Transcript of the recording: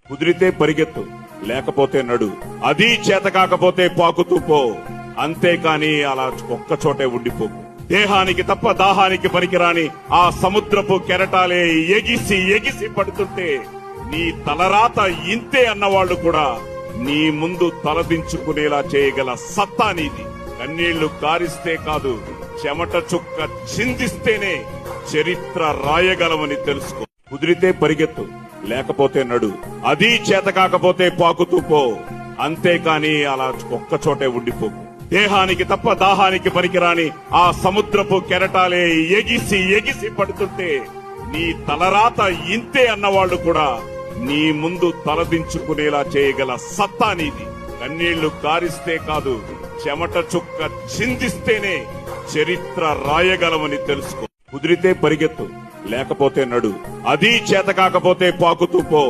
కుదిరితే పరిగెత్తు, లేకపోతే నడు. అది చేత కాకపోతే పాకుతూ పో. అంతేకాని అలా ఒక్కచోటే ఉండిపోకు. దేహానికి తప్ప దాహానికి పనికిరాని ఆ సముద్రపు కెరటాలే ఎగిసి ఎగిసి పడుతుంటే నీ తలరాత ఇంతే అన్నవాళ్లు కూడా నీ ముందు తలదించుకునేలా చేయగల సత్తా నీది. కన్నీళ్లు కారిస్తే కాదు, చెమట చుక్క చిందిస్తేనే చరిత్ర రాయగలమని తెలుసుకో. కుదిరితే పరిగెత్తు, లేకపోతే నడు. అది చేత కాకపోతే పాకుతూ పో. అంతేకాని అలా ఒక్కచోటే ఉండిపోకు. దేహానికి తప్ప దాహానికి పనికిరాని ఆ సముద్రపు కెరటాలే ఎగిసి ఎగిసి పడుతుంటే నీ తలరాత ఇంతే అన్నవాళ్లు కూడా నీ ముందు తలదించుకునేలా చేయగల సత్తా నీది. కన్నీళ్లు కారిస్తే కాదు, చెమట చుక్క చిందిస్తేనే చరిత్ర రాయగలమని తెలుసుకో. కుదిరితే పరిగెత్తు, లేకపోతే నడు. అది చేత కాకపోతే పాకుతూ పో.